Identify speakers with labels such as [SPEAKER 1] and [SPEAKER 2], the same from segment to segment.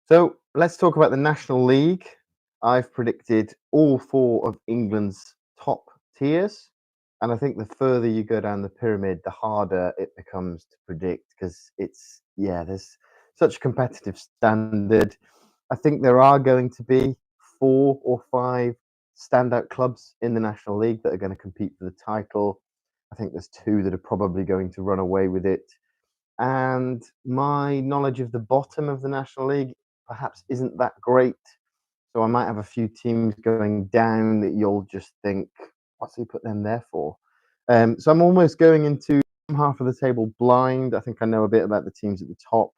[SPEAKER 1] So let's talk about the National League. I've predicted all four of England's top tiers. And I think the further you go down the pyramid, the harder it becomes to predict because there's such a competitive standard. I think there are going to be four or five standout clubs in the National League that are going to compete for the title. I think there's two that are probably going to run away with it. And my knowledge of the bottom of the National League perhaps isn't that great. So I might have a few teams going down that you'll just think, what's he put them there for? So I'm almost going into half of the table blind. I think I know a bit about the teams at the top.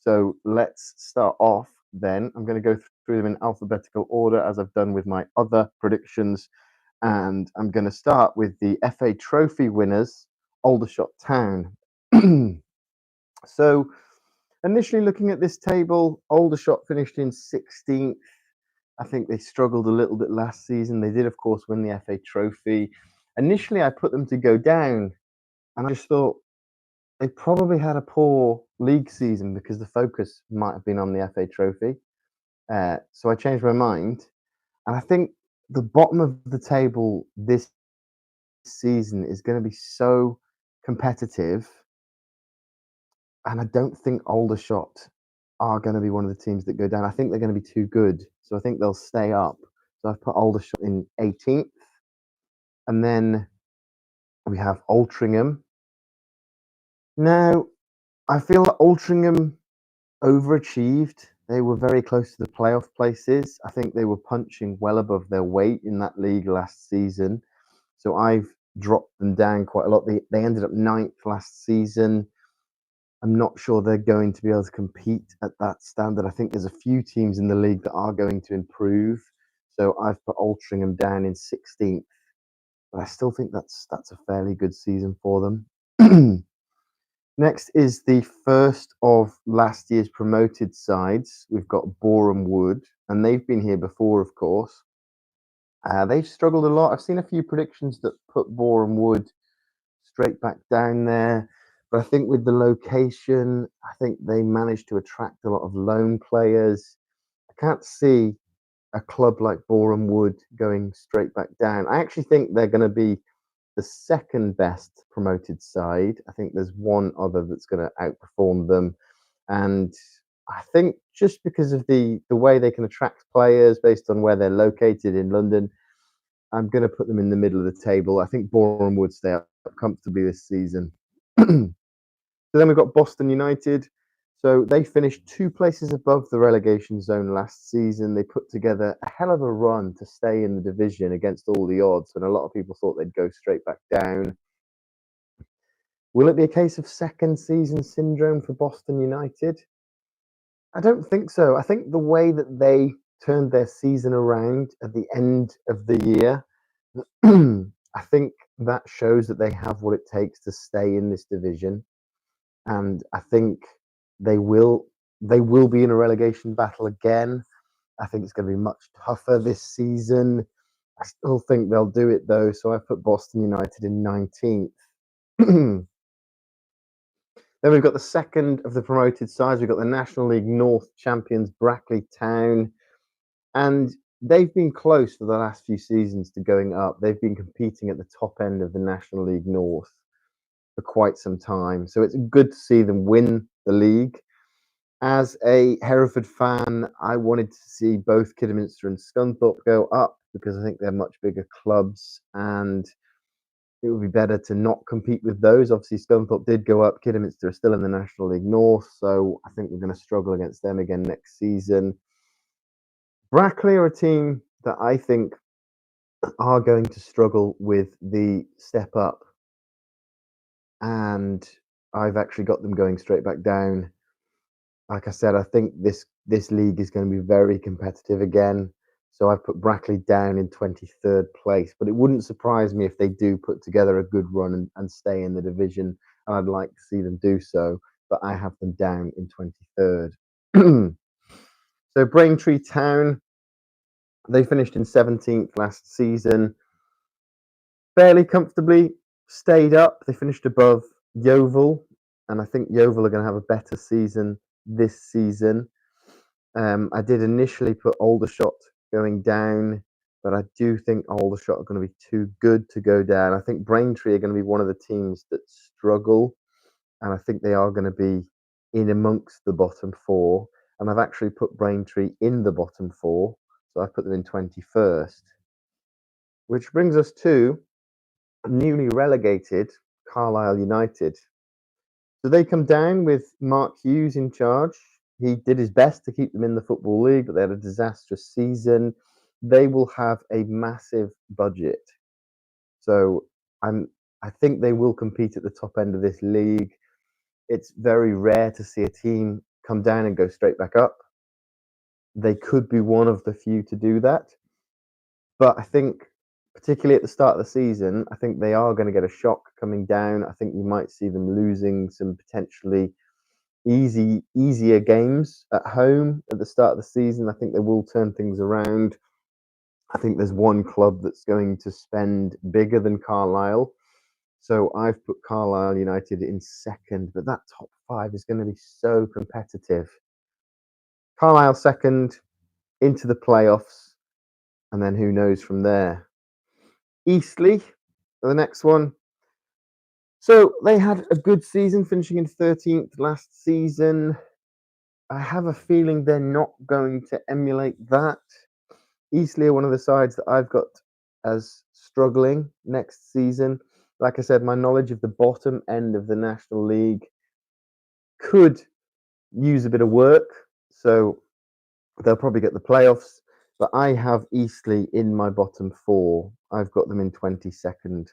[SPEAKER 1] So let's start off then. I'm going to go through them in alphabetical order as I've done with my other predictions. And I'm going to start with the FA Trophy winners, Aldershot Town. So initially looking at this table, Aldershot finished in 16th. I think they struggled a little bit last season. They did, of course, win the FA Trophy. Initially, I put them to go down, and I just thought they probably had a poor league season because the focus might have been on the FA Trophy. So I changed my mind, and I think the bottom of the table this season is going to be so competitive. And I don't think Aldershot are going to be one of the teams that go down. I think they're going to be too good. So I think they'll stay up. So I've put Aldershot in 18th. And then we have Altrincham. Now, I feel that Altrincham overachieved. They were very close to the playoff places. I think they were punching well above their weight in that league last season. So I've dropped them down quite a lot. They ended up ninth last season. I'm not sure they're going to be able to compete at that standard. I think there's a few teams in the league that are going to improve. So I've put Altrincham down in 16th, but I still think that's a fairly good season for them. Next is the first of last year's promoted sides. We've got Boreham Wood, and they've been here before, of course. They've struggled a lot. I've seen a few predictions that put Boreham Wood straight back down there. But I think with the location, I think they managed to attract a lot of loan players. I can't see a club like Boreham Wood going straight back down. I actually think they're going to be the second best promoted side. I think there's one other that's going to outperform them. And I think just because of the way they can attract players based on where they're located in London, I'm going to put them in the middle of the table. I think Boreham Wood stay up comfortably this season. So then we've got Boston United. So they finished 2 places above the relegation zone last season. They put together a hell of a run to stay in the division against all the odds, and a lot of people thought they'd go straight back down. Will it be a case of second season syndrome for Boston United? I don't think so. I think the way that they turned their season around at the end of the year, I think that shows that they have what it takes to stay in this division. And I think they will be in a relegation battle again. I think it's going to be much tougher this season. I still think they'll do it though, so I put Boston United in 19th. Then we've got the second of the promoted sides. We've got the National League North champions, Brackley Town. And they've been close for the last few seasons to going up. They've been competing at the top end of the National League North for quite some time. So it's good to see them win the league. As a Hereford fan, I wanted to see both Kidderminster and Scunthorpe go up because I think they're much bigger clubs and it would be better to not compete with those. Obviously, Scunthorpe did go up. Kidderminster are still in the National League North, so I think we're going to struggle against them again next season. Brackley are a team that I think are going to struggle with the step up, and I've actually got them going straight back down. Like I said, I think this league is going to be very competitive again. So I've put Brackley down in 23rd place, but it wouldn't surprise me if they do put together a good run and stay in the division. And I'd like to see them do so, but I have them down in 23rd. So Braintree Town, they finished in 17th last season. Fairly comfortably stayed up. They finished above Yeovil, and I think Yeovil are going to have a better season this season. I did initially put Aldershot going down, but I do think Aldershot are going to be too good to go down. I think Braintree are going to be one of the teams that struggle, and I think they are going to be in amongst the bottom four. And I've actually put Braintree in the bottom four, so I put them in 21st. Which brings us to newly relegated Carlisle United. So they come down with Mark Hughes in charge. He did his best to keep them in the Football League, but they had a disastrous season. They will have a massive budget. So I think they will compete at the top end of this league. It's very rare to see a team come down and go straight back up. They could be one of the few to do that. But I think, particularly at the start of the season, I think they are going to get a shock coming down. I think you might see them losing some potentially easier games at home at the start of the season. I think they will turn things around. I think there's one club that's going to spend bigger than Carlisle. So I've put Carlisle United in second, but that top five is going to be so competitive. Carlisle second, into the playoffs, and then who knows from there. Eastleigh, the next one. So they had a good season, finishing in 13th last season. I have a feeling they're not going to emulate that. Eastleigh are one of the sides that I've got as struggling next season. Like I said, my knowledge of the bottom end of the National League could use a bit of work, so they'll probably get the playoffs. But I have Eastleigh in my bottom four. I've got them in 22nd.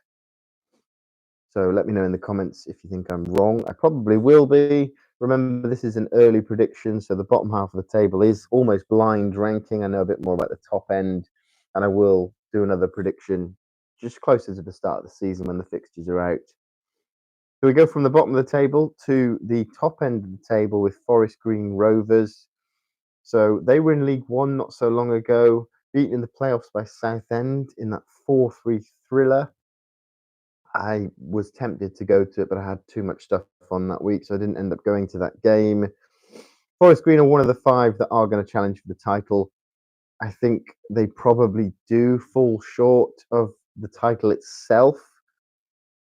[SPEAKER 1] So let me know in the comments if you think I'm wrong. I probably will be. Remember, this is an early prediction, so the bottom half of the table is almost blind ranking. I know a bit more about the top end, and I will do another prediction just closer to the start of the season when the fixtures are out. So we go from the bottom of the table to the top end of the table with Forest Green Rovers. So they were in League One not so long ago, beaten in the playoffs by Southend in that 4-3 thriller. I was tempted to go to it, but I had too much stuff on that week, so I didn't end up going to that game. Forest Green are one of the five that are going to challenge for the title. I think they probably do fall short of the title itself.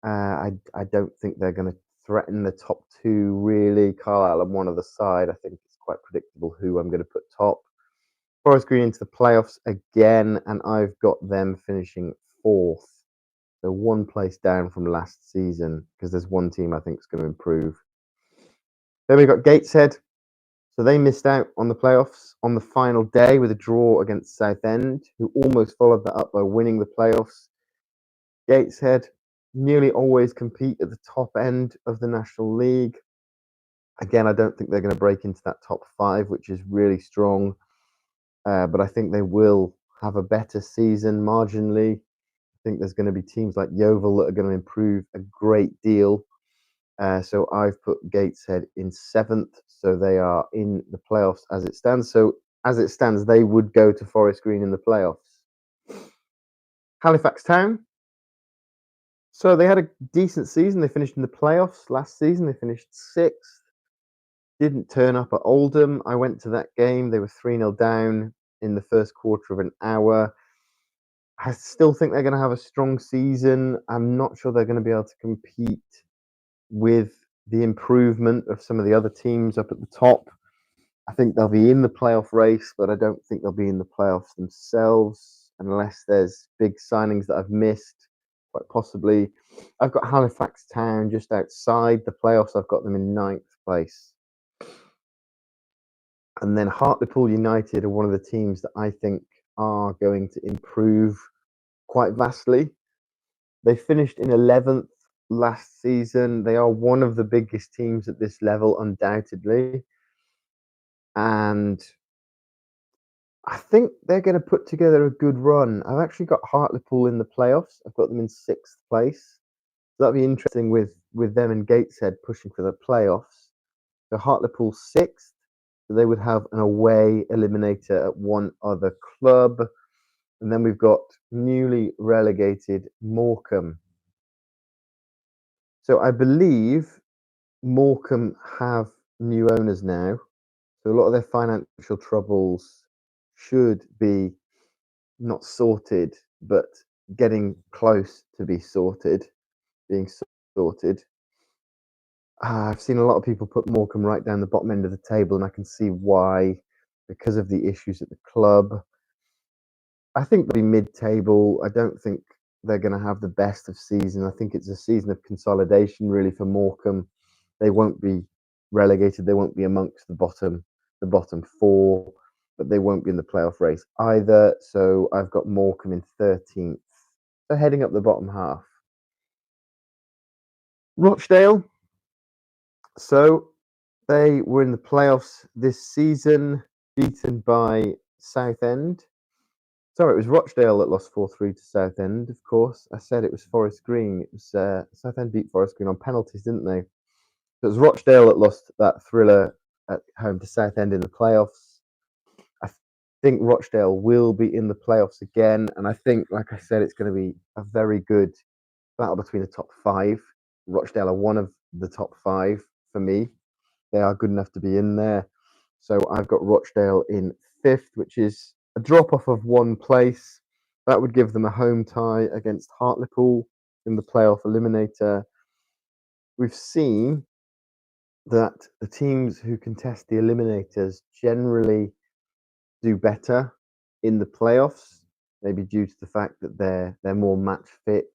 [SPEAKER 1] I don't think they're going to threaten the top two, really. Carlisle are one of the side. I think it's quite predictable who I'm going to put top. Forest Green into the playoffs again, and I've got them finishing fourth. So one place down from last season, because there's one team I think is going to improve. Then we've got Gateshead. So they missed out on the playoffs on the final day with a draw against Southend, who almost followed that up by winning the playoffs. Gateshead nearly always compete at the top end of the National League. Again, I don't think they're going to break into that top five, which is really strong. But I think they will have a better season marginally. I think there's going to be teams like Yeovil that are going to improve a great deal. So I've put Gateshead in seventh. So they are in the playoffs as it stands. So as it stands, they would go to Forest Green in the playoffs. Halifax Town. So they had a decent season. They finished in the playoffs last season. They finished sixth. Didn't turn up at Oldham. I went to that game. They were 3-0 down in the first quarter of an hour. I still think they're going to have a strong season. I'm not sure they're going to be able to compete with the improvement of some of the other teams up at the top. I think they'll be in the playoff race, but I don't think they'll be in the playoffs themselves unless there's big signings that I've missed, quite possibly. I've got Halifax Town just outside the playoffs. I've got them in 9th place. And then Hartlepool United are one of the teams that I think are going to improve quite vastly. They finished in 11th last season. They are one of the biggest teams at this level, undoubtedly. And I think they're going to put together a good run. I've actually got Hartlepool in the playoffs. I've got them in 6th place. So that'll be interesting with them and Gateshead pushing for the playoffs. So Hartlepool 6th. So they would have an away eliminator at one other club. And then we've got newly relegated Morecambe. So I believe Morecambe have new owners now. So a lot of their financial troubles should be not sorted, but getting close to being sorted. I've seen a lot of people put Morecambe right down the bottom end of the table, and I can see why, because of the issues at the club. I think they'll be mid-table. I don't think they're going to have the best of season. I think it's a season of consolidation, really, for Morecambe. They won't be relegated. They won't be amongst the bottom four, but they won't be in the playoff race either. So I've got Morecambe in 13th. So heading up the bottom half. Rochdale. So they were in the playoffs this season, beaten by Southend. Sorry, it was Rochdale that lost 4-3 to Southend, of course. I said it was Forest Green. It was Southend beat Forest Green on penalties, didn't they? It was Rochdale that lost that thriller at home to Southend in the playoffs. I think Rochdale will be in the playoffs again, and I think, like I said, it's going to be a very good battle between the top five. Rochdale are one of the top five for me. They are good enough to be in there. So I've got Rochdale in fifth, which is a drop off of one place. That would give them a home tie against Hartlepool in the playoff eliminator. We've seen that the teams who contest the eliminators generally do better in the playoffs, maybe due to the fact that they're more match fit.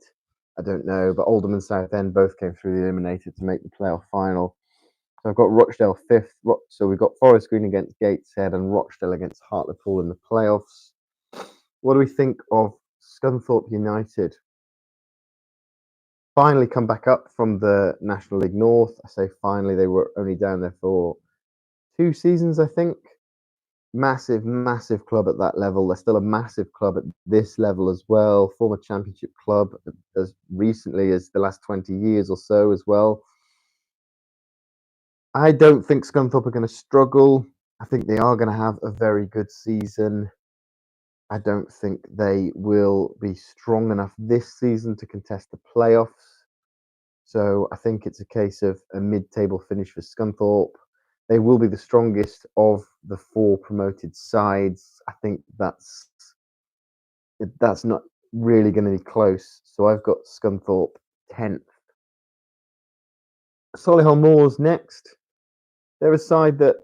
[SPEAKER 1] I don't know, but Oldham and Southend both came through the eliminator to make the playoff final. So I've got Rochdale fifth. So we've got Forest Green against Gateshead and Rochdale against Hartlepool in the playoffs. What do we think of Scunthorpe United? Finally come back up from the National League North. I say finally, they were only down there for 2 seasons, I think. Massive, massive club at that level. They're still a massive club at this level as well. Former championship club as recently as the last 20 years or so as well. I don't think Scunthorpe are going to struggle. I think they are going to have a very good season. I don't think they will be strong enough this season to contest the playoffs. So I think it's a case of a mid-table finish for Scunthorpe. They will be the strongest of the 4 promoted sides. I think that's not really going to be close. So I've got Scunthorpe 10th. Solihull Moors next. They're a side that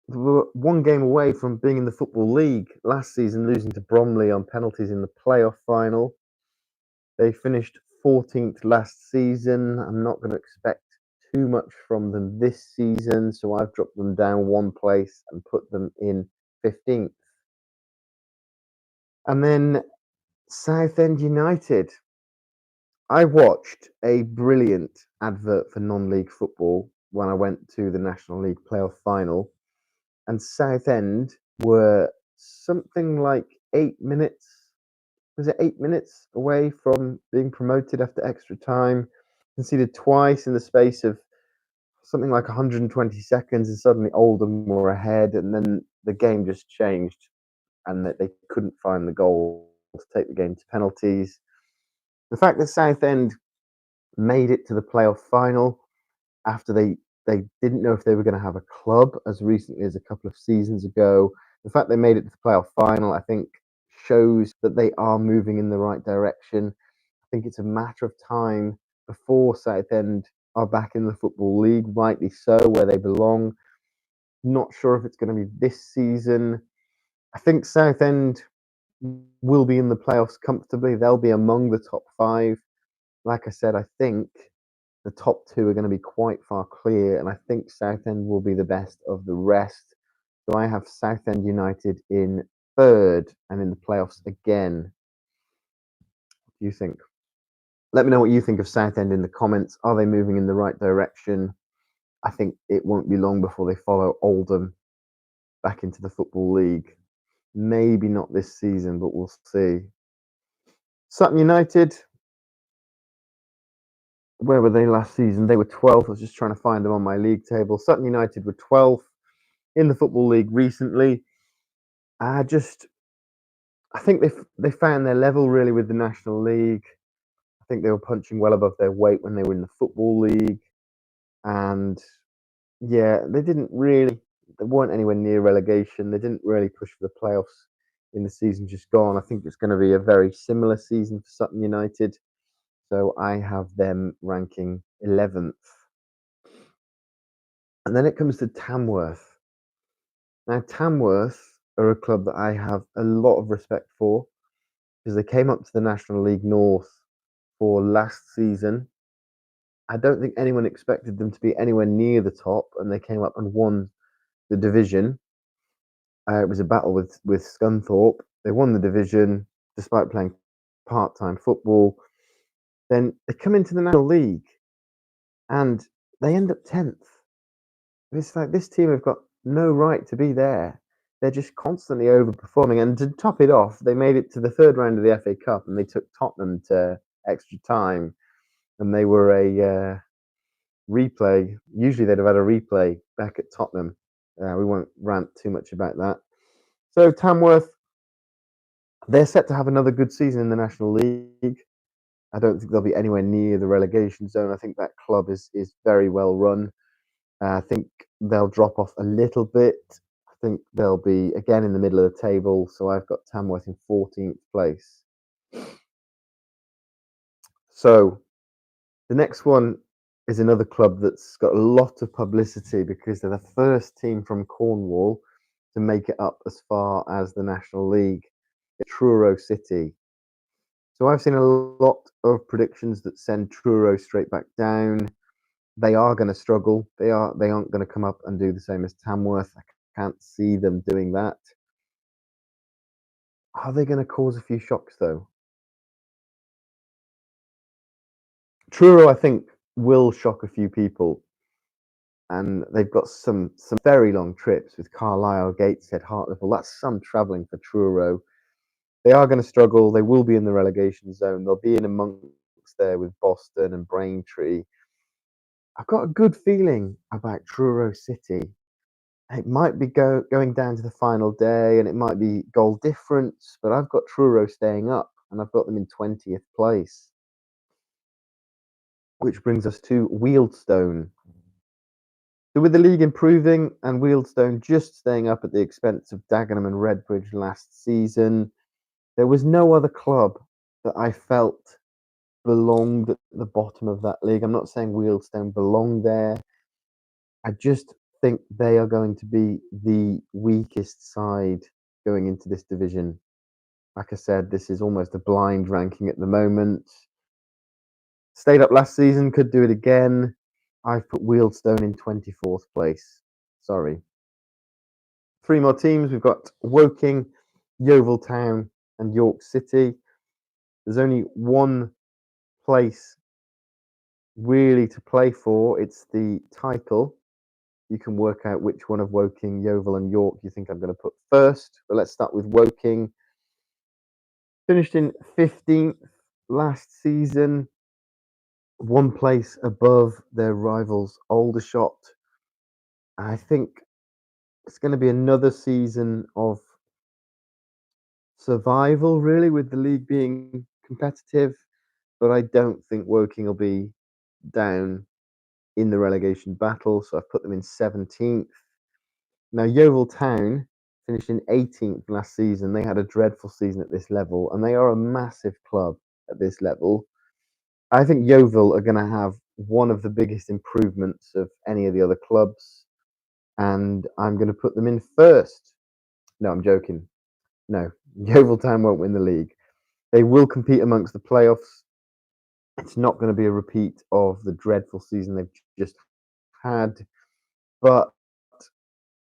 [SPEAKER 1] were 1 game away from being in the Football League last season, losing to Bromley on penalties in the playoff final. They finished 14th last season. I'm not going to expect too much from them this season, so I've dropped them down 1 place and put them in 15th. And then Southend United. I watched a brilliant advert for non-league football when I went to the National League playoff final, and Southend were something like 8 minutes. Was it 8 minutes away from being promoted after extra time? Conceded twice in the space of something like 120 seconds, and suddenly Oldham were ahead, and then the game just changed, and that they couldn't find the goal to take the game to penalties. The fact that Southend made it to the playoff final after they didn't know if they were going to have a club as recently as a couple of seasons ago. The fact they made it to the playoff final, I think, shows that they are moving in the right direction. I think it's a matter of time before Southend are back in the Football League, rightly so, where they belong. Not sure if it's going to be this season. I think Southend will be in the playoffs comfortably. They'll be among the top 5. Like I said, I think the top 2 are going to be quite far clear, and I think Southend will be the best of the rest. So I have Southend United in 3rd and in the playoffs again. What do you think? Let me know what you think of Southend in the comments. Are they moving in the right direction? I think it won't be long before they follow Oldham back into the Football League. Maybe not this season, but we'll see. Sutton United, where were they last season? They were 12th. I was just trying to find them on my league table. Sutton United were 12th in the Football League recently. I think they found their level really with the National League. I think they were punching well above their weight when they were in the Football League. And yeah, they didn't really they weren't anywhere near relegation. They didn't really push for the playoffs in the season just gone. I think it's going to be a very similar season for Sutton United. So I have them ranking 11th. And then it comes to Tamworth. Now, Tamworth are a club that I have a lot of respect for because they came up to the National League North for last season. I don't think anyone expected them to be anywhere near the top, and they came up and won the division. It was a battle with Scunthorpe. They won the division despite playing part-time football. Then they come into the National League and they end up 10th. It's like this team have got no right to be there. They're just constantly overperforming. And to top it off, they made it to the third round of the FA Cup and they took Tottenham to extra time. And they were a replay. Usually they'd have had a replay back at Tottenham. We won't rant too much about that. So Tamworth, they're set to have another good season in the National League. I don't think they'll be anywhere near the relegation zone. I think that club is very well run. I think they'll drop off a little bit. I think they'll be again in the middle of the table. So I've got Tamworth in 14th place. So the next one is another club that's got a lot of publicity because they're the first team from Cornwall to make it up as far as the National League. Truro City. So I've seen a lot of predictions that send Truro straight back down. They are going to struggle. They aren't going to come up and do the same as Tamworth. I can't see them doing that. Are they going to cause a few shocks though? Truro, I think, will shock a few people, and they've got some very long trips with Carlisle, Gateshead, Hartlepool. That's some travelling for Truro. They are going to struggle. They will be in the relegation zone. They'll be in amongst there with Boston and Braintree. I've got a good feeling about Truro City. It might be going down to the final day and it might be goal difference, but I've got Truro staying up and I've got them in 20th place. Which brings us to Wealdstone. So with the league improving and Wealdstone just staying up at the expense of Dagenham and Redbridge last season, there was no other club that I felt belonged at the bottom of that league. I'm not saying Wealdstone belong there. I just think they are going to be the weakest side going into this division. Like I said, this is almost a blind ranking at the moment. Stayed up last season, could do it again. I've put Wealdstone in 24th place. Sorry. 3 more teams. We've got Woking, Yeovil Town, and York City. There's only one place really to play for. It's the title. You can work out which one of Woking, Yeovil, and York you think I'm going to put first. But let's start with Woking. Finished in 15th last season, one place above their rivals Aldershot. I think it's going to be another season of survival, really, with the league being competitive. But I don't think Woking will be down in the relegation battle, so I've put them in 17th. Now, Yeovil Town finished in 18th last season. They had a dreadful season at this level, and they are a massive club at this level. I think Yeovil are going to have one of the biggest improvements of any of the other clubs, and I'm going to put them in first. No, I'm joking. No, Yeovil Town won't win the league. They will compete amongst the playoffs. It's not going to be a repeat of the dreadful season they've just had, but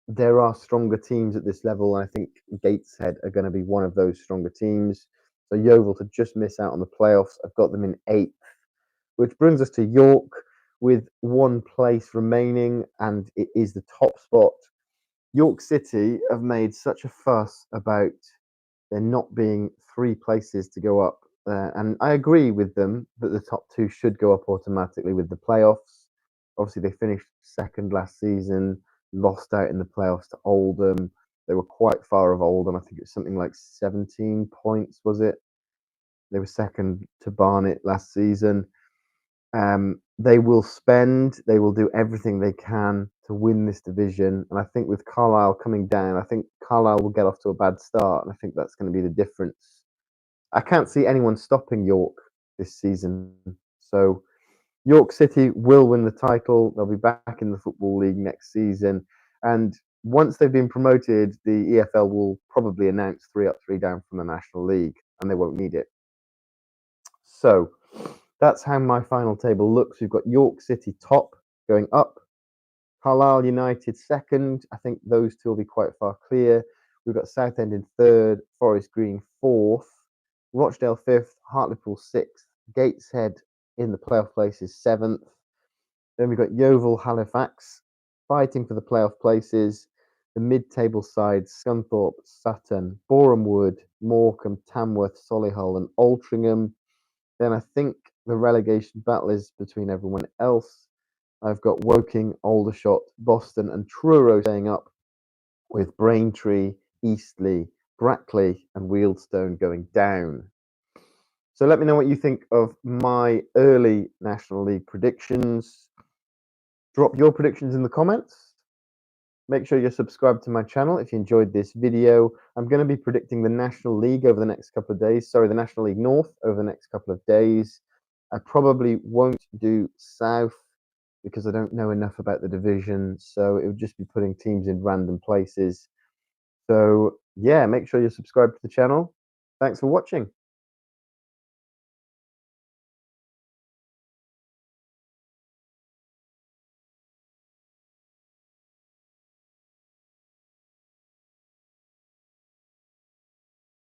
[SPEAKER 1] there are stronger teams at this level. And I think Gateshead are going to be one of those stronger teams. So Yeovil to just miss out on the playoffs. I've got them in 8th, which brings us to York with one place remaining, and it is the top spot. York City have made such a fuss about there not being 3 places to go up. And I agree with them that the top 2 should go up automatically with the playoffs. Obviously, they finished second last season, lost out in the playoffs to Oldham. They were quite far of Oldham. I think it was something like 17 points, was it? They were second to Barnet last season. they will do everything they can to win this division. And I think with Carlisle coming down, I think Carlisle will get off to a bad start. And I think that's going to be the difference. I can't see anyone stopping York this season. So York City will win the title. They'll be back in the Football League next season. And once they've been promoted, the EFL will probably announce 3 up, 3 down from the National League, and they won't need it. So that's how my final table looks. We've got York City top going up, Carlisle United second. I think those two will be quite far clear. We've got Southend in third, Forest Green fourth, Rochdale fifth, Hartlepool sixth, Gateshead in the playoff places seventh. Then we've got Yeovil, Halifax fighting for the playoff places. The mid-table sides: Scunthorpe, Sutton, Boreham Wood, Morecambe, Tamworth, Solihull, and Altrincham. Then I think the relegation battle is between everyone else. I've got Woking, Aldershot, Boston, and Truro staying up, with Braintree, Eastleigh, Brackley, and Wealdstone going down. So let me know what you think of my early National League predictions. Drop your predictions in the comments. Make sure you're subscribed to my channel if you enjoyed this video. I'm going to be predicting the National League over the next couple of days. Sorry, the National League North over the next couple of days. I probably won't do South because I don't know enough about the division. So it would just be putting teams in random places. So yeah, make sure you're subscribed to the channel. Thanks for watching.